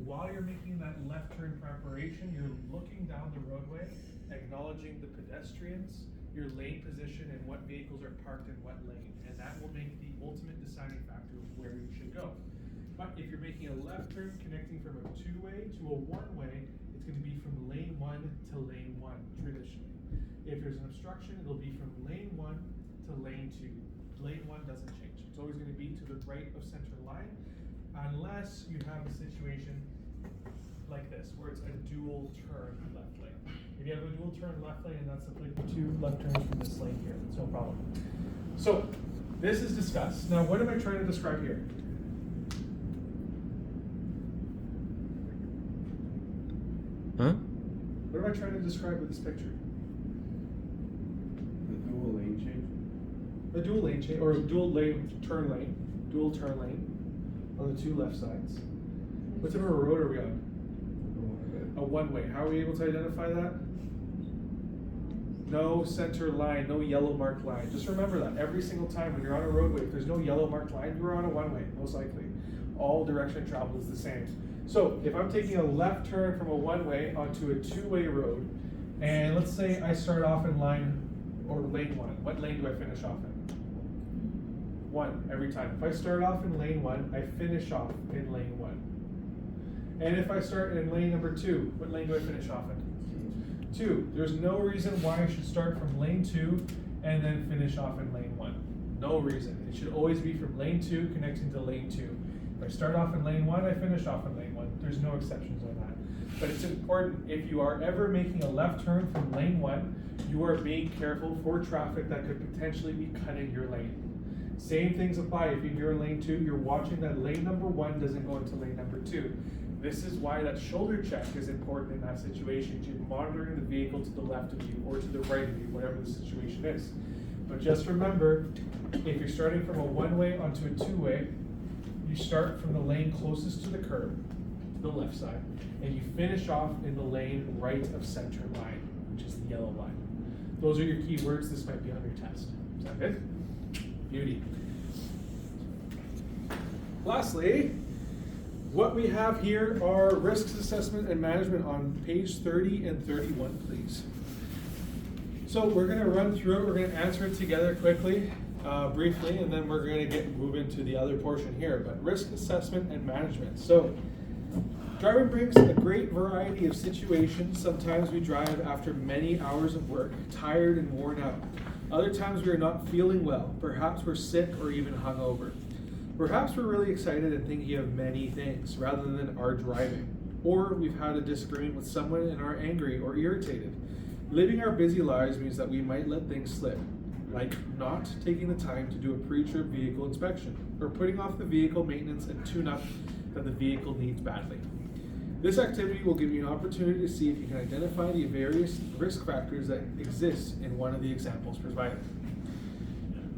While you're making that left turn preparation, you're looking down the roadway, acknowledging the pedestrians, your lane position, and what vehicles are parked in what lane. And that will make the ultimate deciding factor of where you should go. But if you're making a left turn connecting from a 2-way to a 1-way, it's going to be from lane 1 to lane 1 traditionally. If there's an obstruction, it'll be from lane 1 to lane 2. Lane 1 doesn't change. It's always going to be to the right of center line, unless you have a situation like this, where it's a dual turn left lane. If you have a dual turn left lane, and that's applicable to left turns from this lane here, that's no problem. So, this is discussed. Now, what am I trying to describe here? Huh? What am I trying to describe with this picture? The dual lane change? A dual lane change, or a dual turn lane on the 2 left sides. What type of a road are we on? A 1-way. How are we able to identify that? No center line, no yellow marked line. Just remember that every single time when you're on a roadway, if there's no yellow marked line, you're on a 1-way, most likely. All direction of travel is the same. So if I'm taking a left turn from a 1-way onto a 2-way road, and let's say I start off in line or lane 1, what lane do I finish off in? 1 every time. If I start off in lane 1, I finish off in lane 1. And if I start in lane number 2, what lane do I finish off in? 2. There's no reason why I should start from lane 2 and then finish off in lane 1. No reason. It should always be from lane 2 connecting to lane 2. If I start off in lane 1, I finish off in lane 1. There's no exceptions on that. But it's important, if you are ever making a left turn from lane 1, you are being careful for traffic that could potentially be cutting your lane. Same things apply if you're in lane 2, you're watching that lane number 1 doesn't go into lane number 2. This is why that shoulder check is important in that situation. You're monitoring the vehicle to the left of you or to the right of you, whatever the situation is. But just remember, if you're starting from a 1-way onto a 2-way, you start from the lane closest to the curb, to the left side, and you finish off in the lane right of center line, which is the yellow line. Those are your key words. This might be on your test. Is that good? Beauty. Lastly, what we have here are risks assessment and management on page 30 and 31, please. So we're going to run through it. We're going to answer it together quickly, briefly, and then we're going to move into the other portion here. But risk assessment and management. So driving brings a great variety of situations. Sometimes we drive after many hours of work, tired and worn out. Other times we are not feeling well. Perhaps we're sick or even hungover. Perhaps we're really excited and thinking of many things rather than our driving. Or we've had a disagreement with someone and are angry or irritated. Living our busy lives means that we might let things slip, like not taking the time to do a pre-trip vehicle inspection, or putting off the vehicle maintenance and tune-up that the vehicle needs badly. This activity will give you an opportunity to see if you can identify the various risk factors that exist in one of the examples provided.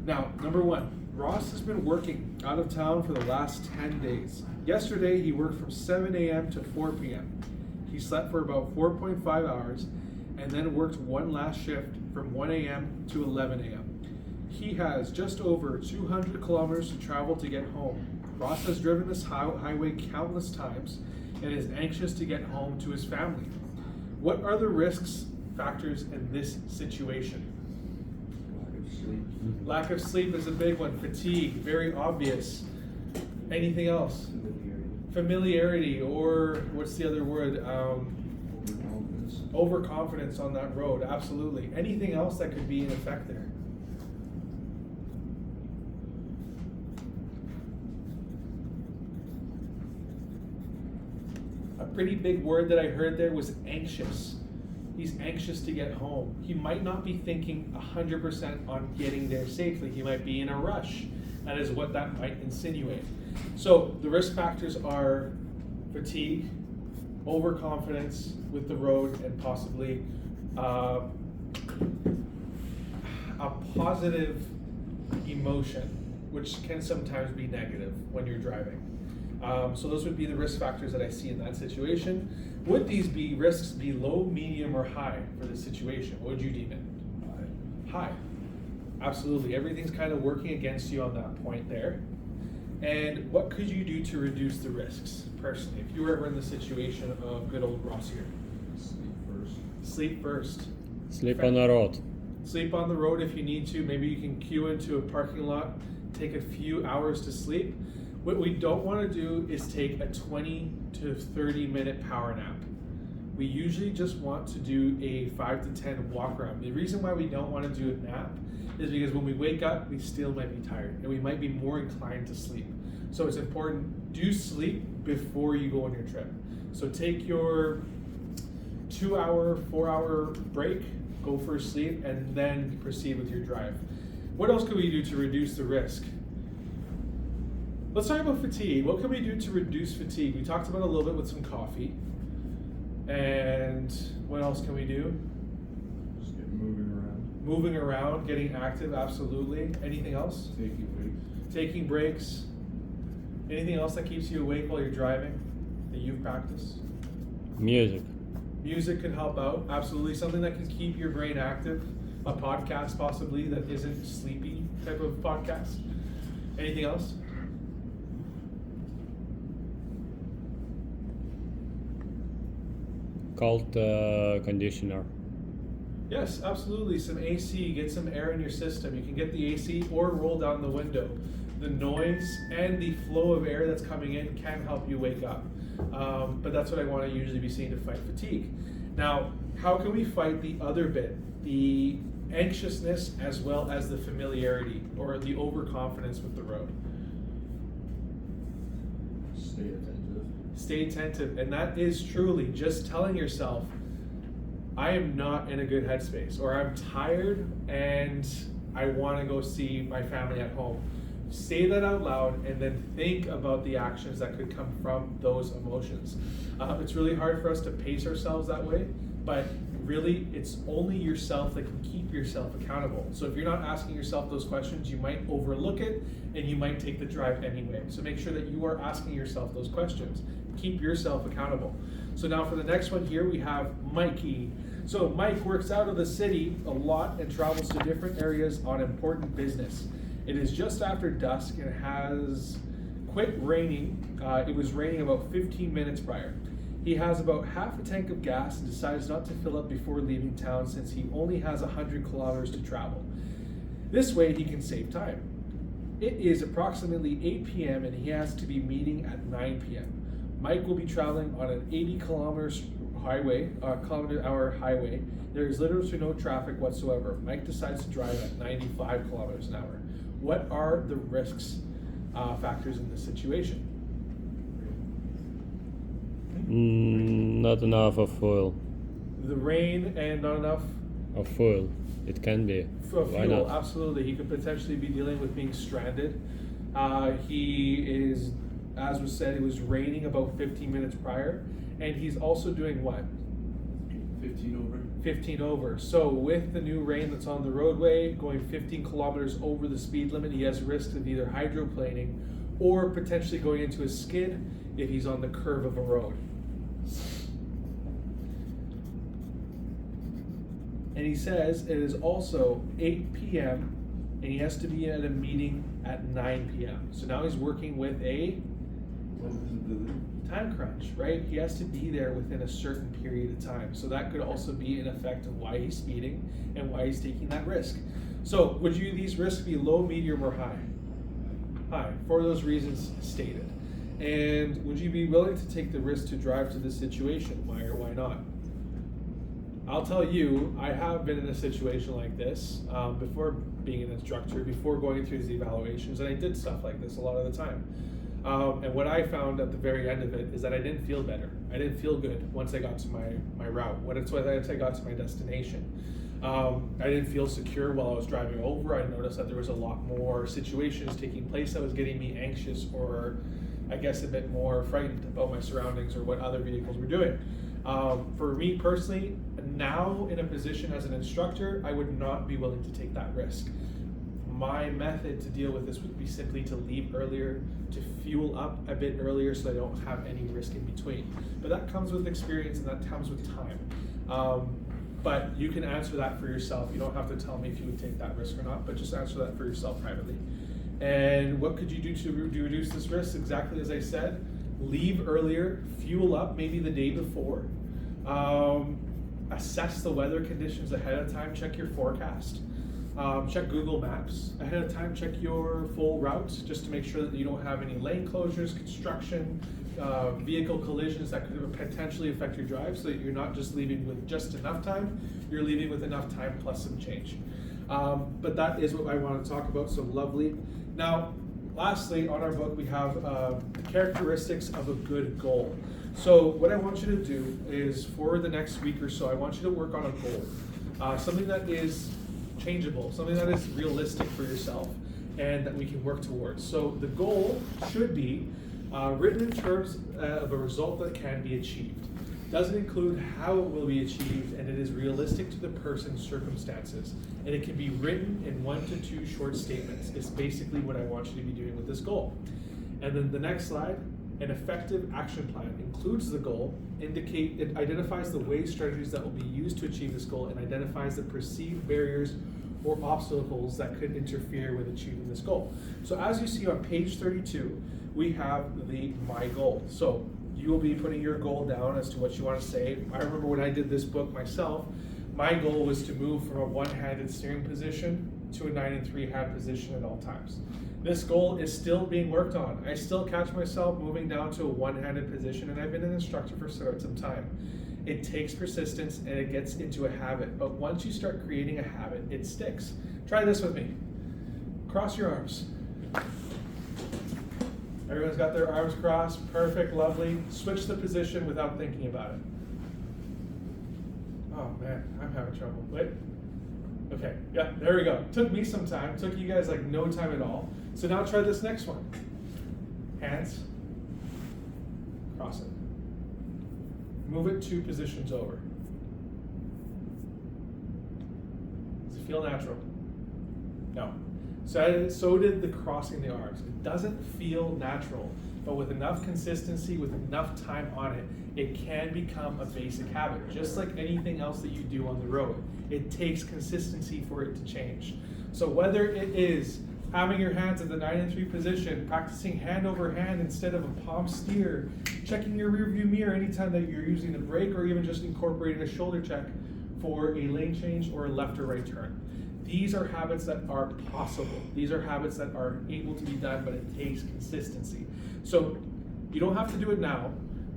Now, number 1, Ross has been working out of town for the last 10 days. Yesterday, he worked from 7 a.m. to 4 p.m. He slept for about 4.5 hours and then worked one last shift from 1 a.m. to 11 a.m. He has just over 200 kilometers to travel to get home. Ross has driven this highway countless times and is anxious to get home to his family. What are the risks factors in this situation? Lack of sleep is a big one. Fatigue, very obvious. Anything else? familiarity, or what's the other word? Overconfidence. Overconfidence on that road. Absolutely. Anything else that could be in effect there? A pretty big word that I heard there was anxious. He's anxious to get home. He might not be thinking 100% on getting there safely. He might be in a rush. That is what that might insinuate. So the risk factors are fatigue, overconfidence with the road, and possibly a positive emotion, which can sometimes be negative when you're driving. So those would be the risk factors that I see in that situation. Would these be risks be low, medium, or high for this situation? What would you deem it? High. Absolutely. Everything's kind of working against you on that point there. And what could you do to reduce the risks personally if you were ever in the situation of good old Ross here? Sleep first. Sleep first. Sleep on the road. Sleep on the road if you need to. Maybe you can queue into a parking lot, take a few hours to sleep. What we don't want to do is take a 20 to 30 minute power nap. We usually just want to do a 5 to 10 walk around. The reason why we don't want to do a nap is because when we wake up, we still might be tired and we might be more inclined to sleep. So it's important, do sleep before you go on your trip. So take your 2 hour, 4 hour break, go for a sleep, and then proceed with your drive. What else can we do to reduce the risk? Let's talk about fatigue. What can we do to reduce fatigue? We talked about a little bit with some coffee. And what else can we do? Just get moving around. Moving around, getting active, absolutely. Anything else? Taking breaks. Taking breaks. Anything else that keeps you awake while you're driving that you've practiced? Music. Music can help out, absolutely. Something that can keep your brain active. A podcast possibly that isn't sleepy type of podcast. Anything else? Cold conditioner. Yes, absolutely. Some AC, get some air in your system. You can get the AC or roll down the window. The noise and the flow of air that's coming in can help you wake up. But that's what I want to usually be seeing to fight fatigue. Now, how can we fight the other bit? The anxiousness as well as the familiarity or the overconfidence with the road. Stay attentive. Stay attentive. And that is truly just telling yourself, I am not in a good headspace, or I'm tired and I want to go see my family at home. Say that out loud and then think about the actions that could come from those emotions. It's really hard for us to pace ourselves that way, but really it's only yourself that can keep yourself accountable. So if you're not asking yourself those questions, you might overlook it and you might take the drive anyway. So make sure that you are asking yourself those questions. Keep yourself accountable. So now for the next one here, we have Mikey. So Mike works out of the city a lot and travels to different areas on important business. It is just after dusk and has quit raining. It was raining about 15 minutes prior. He has about half a tank of gas and decides not to fill up before leaving town since he only has 100 kilometers to travel. This way he can save time. It is approximately 8 p.m. and he has to be meeting at 9 p.m. Mike will be traveling on an 80 kilometer hour highway. There is literally no traffic whatsoever. Mike decides to drive at 95 kilometers an hour. What are the risks factors in this situation? Not enough of oil. The rain and not enough Of fuel. It can be. for Why fuel. not? Absolutely, he could potentially be dealing with being stranded. He is, as was said, it was raining about 15 minutes prior, and he's also doing what? 15 over. 15 over. So with the new rain that's on the roadway, going 15 kilometers over the speed limit, he has risk of either hydroplaning or potentially going into a skid if he's on the curve of a road. And he says it is also 8 p.m. and he has to be at a meeting at 9 p.m. So now he's working with a What visibility? time crunch, right? He has to be there within a certain period of time. So that could also be an effect of why he's speeding and why he's taking that risk. So would these risks be low, medium, or high? High, for those reasons stated. And would you be willing to take the risk to drive to this situation? Why or why not? I'll tell you, I have been in a situation like this before being an instructor, before going through these evaluations, and I did stuff like this a lot of the time. And what I found at the very end of it is that I didn't feel better. I didn't feel good once I got to my route, once I got to my destination. I didn't feel secure while I was driving over. I noticed that there was a lot more situations taking place that was getting me anxious, or I guess a bit more frightened about my surroundings or what other vehicles were doing. For me personally, now in a position as an instructor, I would not be willing to take that risk. My method to deal with this would be simply to leave earlier, to fuel up a bit earlier so I don't have any risk in between. But that comes with experience and that comes with time. But you can answer that for yourself. You don't have to tell me if you would take that risk or not, but just answer that for yourself privately. And what could you do to reduce this risk? Exactly as I said, leave earlier, fuel up maybe the day before, assess the weather conditions ahead of time, check your forecast, check Google Maps ahead of time, check your full routes just to make sure that you don't have any lane closures, construction, vehicle collisions that could potentially affect your drive, so that you're not just leaving with just enough time, you're leaving with enough time plus some change. But that is what I want to talk about, so lovely. Now, lastly, on our book, we have the characteristics of a good goal. So what I want you to do is, for the next week or so, I want you to work on a goal. Something that is changeable, something that is realistic for yourself, and that we can work towards. So the goal should be written in terms of a result that can be achieved. Doesn't include how it will be achieved, and it is realistic to the person's circumstances. And it can be written in 1 to 2 short statements. It's basically what I want you to be doing with this goal. And then the next slide, an effective action plan includes the goal, it identifies the ways, strategies that will be used to achieve this goal, and identifies the perceived barriers or obstacles that could interfere with achieving this goal. So as you see on page 32, we have the My Goal. So you will be putting your goal down as to what you want to say. I remember when I did this book myself, my goal was to move from a one-handed steering position to a 9 and 3 hand position at all times. This goal is still being worked on. I still catch myself moving down to a one-handed position, and I've been an instructor for some time. It takes persistence and it gets into a habit, but once you start creating a habit, it sticks. Try this with me. Cross your arms. Everyone's got their arms crossed, perfect, lovely. Switch the position without thinking about it. Oh man, I'm having trouble. Wait. Okay, yeah, there we go. Took me some time, took you guys like no time at all. So now try this next one. Hands, cross it. Move it 2 positions over. Does it feel natural? No. So did the crossing the arms. It doesn't feel natural, but with enough consistency, with enough time on it, it can become a basic habit. Just like anything else that you do on the road, it takes consistency for it to change. So whether it is having your hands at the 9 and 3 position, practicing hand over hand instead of a palm steer, checking your rear view mirror anytime that you're using the brake, or even just incorporating a shoulder check for a lane change or a left or right turn. These are habits that are possible. These are habits that are able to be done, but it takes consistency. So you don't have to do it now,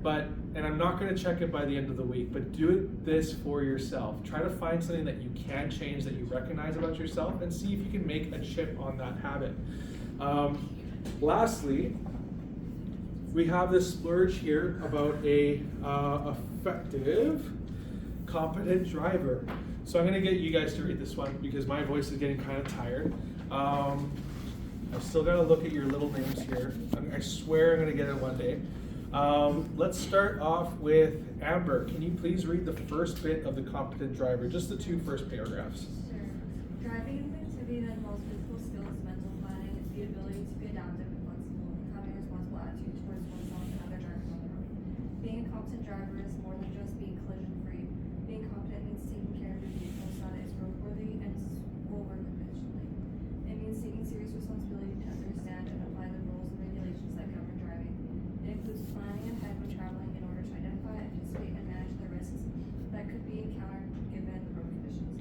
and I'm not going to check it by the end of the week, but do this for yourself. Try to find something that you can change, that you recognize about yourself, and see if you can make a chip on that habit. Lastly, we have this splurge here about a effective, competent driver. So I'm going to get you guys to read this one because my voice is getting kind of tired. I'm still going to look at your little names here. I swear I'm going to get it one day. Let's start off with Amber. Can you please read the first bit of the competent driver, just the 2 first paragraphs? Sure. Driving is an activity that involves physical skills, mental planning, the ability to be adaptive and flexible, and having a responsible attitude towards oneself and other drivers on the road. Being a competent driver is more than just being collision-free. Being competent means taking care of your vehicle so that it's roadworthy and will work efficiently. It means taking serious responsibility to understand and apply the rules and regulations that govern driving. It includes planning ahead when traveling in order to identify, anticipate, and manage the risks that could be encountered given the road conditions,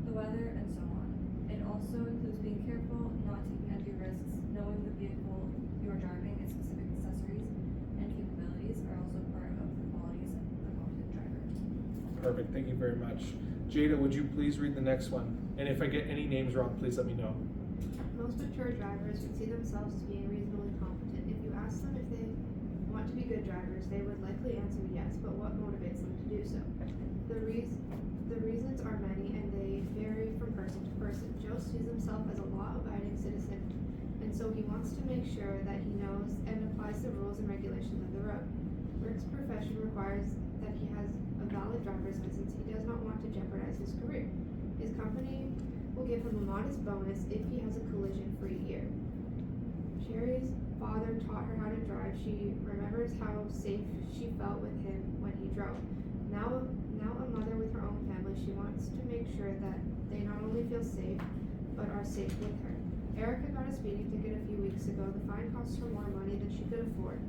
the weather, and so on. It also includes being careful, not taking undue risks, knowing the vehicle you are driving and specific accessories, perfect. Thank you very much. Jada, would you please read the next one? And if I get any names wrong, please let me know. Most mature drivers would see themselves as being reasonably competent. If you ask them if they want to be good drivers, they would likely answer yes, but what motivates them to do so? The reasons are many, and they vary from person to person. Joe sees himself as a law-abiding citizen, and so he wants to make sure that he knows and applies the rules and regulations of the road. Rick's profession requires that he has a valid driver's license. He does not want to jeopardize his career. His company will give him a modest bonus if he has a collision-free year. Sherry's father taught her how to drive. She remembers how safe she felt with him when he drove. Now a mother with her own family, she wants to make sure that they not only feel safe, but are safe with her. Erica got a speeding ticket a few weeks ago. The fine cost her more money than she could afford,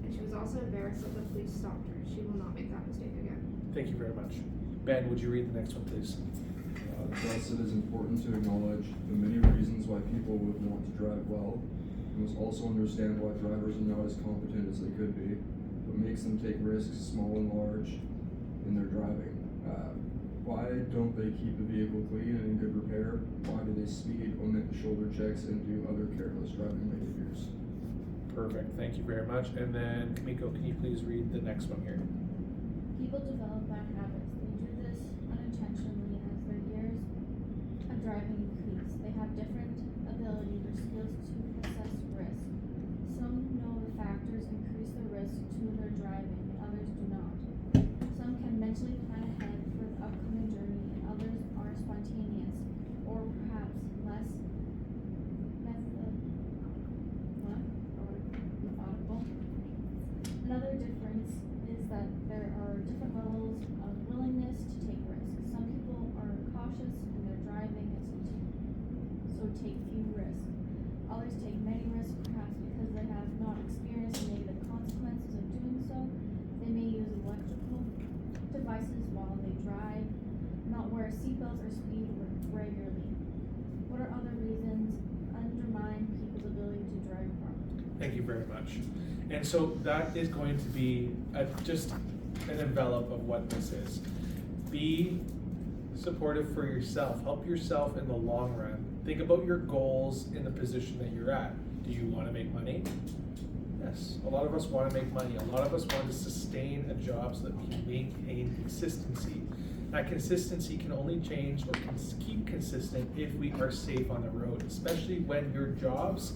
and she was also embarrassed that the police stopped her. She will not make that mistake again. Thank you very much. Ben, would you read the next one, please? Thus, it is important to acknowledge the many reasons why people would want to drive well. We must also understand why drivers are not as competent as they could be, what makes them take risks, small and large, in their driving. Why don't they keep the vehicle clean and in good repair? Why do they speed, omit shoulder checks, and do other careless driving behaviors? Perfect. Thank you very much. And then, Kamiko, can you please read the next one here? People develop bad habits. They do this unintentionally as their years of driving increase. They have different abilities or skills to assess risk. Some know the factors increase the risk to their driving, and others do not. Some can mentally plan ahead for the upcoming journey, and others are spontaneous, or perhaps less methodical. Another difference is that there are different levels of willingness to take risks. Some people are cautious in their driving and so take few risks. Others take many risks perhaps because they have not experienced the negative consequences of doing so. They may use electrical devices while they drive, not wear seatbelts or speed regularly. What are other reasons undermine people's ability to drive properly? Thank you very much. And so that is going to be just an envelope of what this is. Be supportive for yourself. Help yourself in the long run. Think about your goals in the position that you're at. Do you want to make money? Yes. A lot of us want to make money. A lot of us want to sustain a job so that we can maintain consistency. That consistency can only change or can keep consistent if we are safe on the road, especially when your job's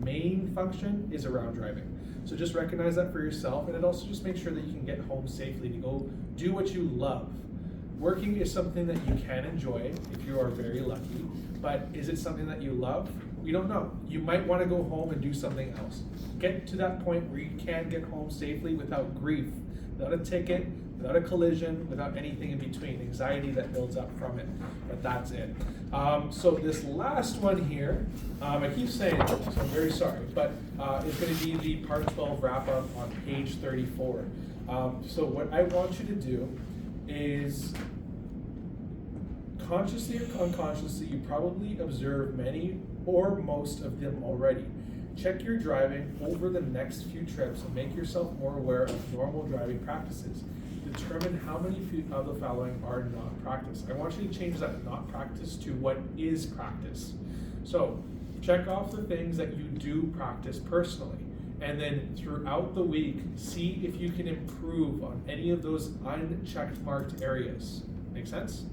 main function is around driving. So just recognize that for yourself, and it also just makes sure that you can get home safely to go do what you love. Working is something that you can enjoy if you are very lucky, but is it something that you love? We don't know. You might want to go home and do something else. Get to that point where you can get home safely without grief, without a ticket, without a collision, without anything in between, anxiety that builds up from it, but that's it. So this last one here, I keep saying it, so I'm very sorry, but it's going to be the part 12 wrap up on page 34. So what I want you to do is, consciously or unconsciously, you probably observe many or most of them already. Check your driving over the next few trips and make yourself more aware of normal driving practices. Determine how many of the following are not practice. I want you to change that not practice to what is practice. So check off the things that you do practice personally, and then throughout the week, see if you can improve on any of those unchecked marked areas. Make sense?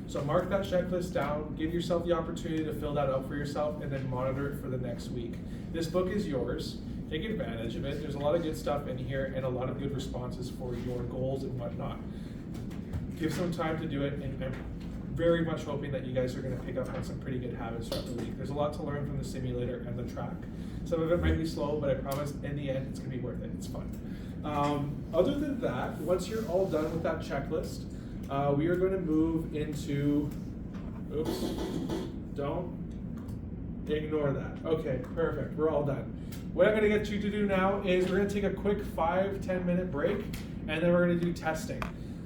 So mark that checklist down, give yourself the opportunity to fill that out for yourself, and then monitor it for the next week. This book is yours. Take advantage of it. There's a lot of good stuff in here and a lot of good responses for your goals and whatnot. Give some time to do it, and I'm very much hoping that you guys are going to pick up on some pretty good habits throughout the week. There's a lot to learn from the simulator and the track. Some of it might be slow, but I promise in the end it's going to be worth it. It's fun. Other than that, once you're all done with that checklist, we are going to move into, oops, don't ignore that. Okay, perfect, we're all done. What I'm going to get you to do now is we're going to take a quick 5-10 minute break, and then we're going to do testing.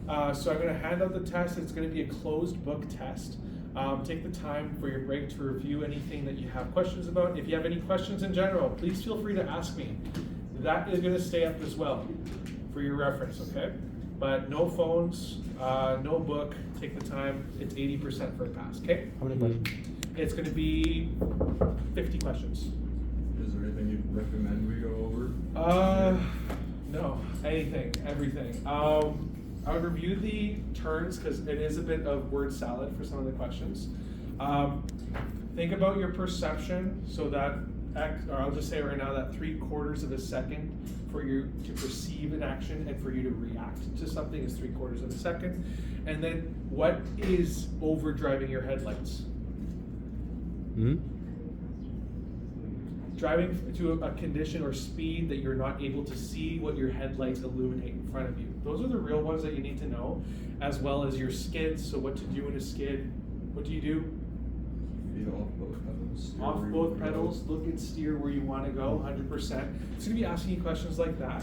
So I'm going to hand out the test. It's going to be a closed book test. Take the time for your break to review anything that you have questions about. If you have any questions in general, please feel free to ask me. That is going to stay up as well for your reference, okay? But no phones, no book, take the time, it's 80% for a pass, okay? How many questions? It's gonna be 50 questions. Is there anything you'd recommend we go over? No, anything, everything. I would review the turns because it is a bit of word salad for some of the questions. Think about your perception, so that, or I'll just say right now that 3/4 of a second for you to perceive an action and for you to react to something is 3/4 of a second. And then what is overdriving your headlights? Driving to a condition or speed that you're not able to see what your headlights illuminate in front of you. Those are the real ones that you need to know, as well as your skids. So what to do in a skid, what do you do? Feet off both pedals. steer Off where you both wanna go. pedals, look and steer where you want to go, 100%. It's going to be asking you questions like that.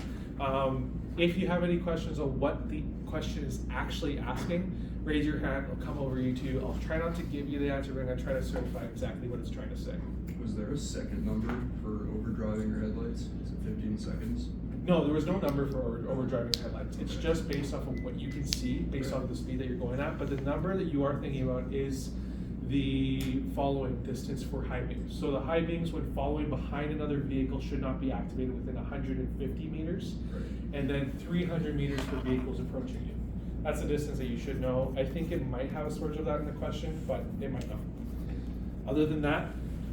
If you have any questions on what the question is actually asking, raise your hand, I'll come over you two. I'll try not to give you the answer, but I'm going to try to certify exactly what it's trying to say. Was there a second number for overdriving your headlights? Is it 15 seconds? No, there was no number for overdriving headlights. It's just based off of what you can see, based off of the speed that you're going at. But the number that you are thinking about is the following distance for high beams. So the high beams, when following behind another vehicle, should not be activated within 150 meters. And then 300 meters for vehicles approaching you. That's the distance that you should know. I think it might have a smudge of that in the question, but it might not. Other than that,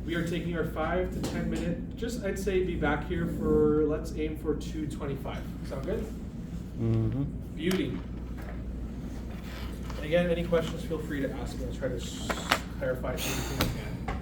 we are taking our 5 to 10 minute, I'd say be back here for, let's aim for 2:25. Sound good? Mm-hmm. Beauty. And again, any questions, feel free to ask me. I'll try to clarify anything I can.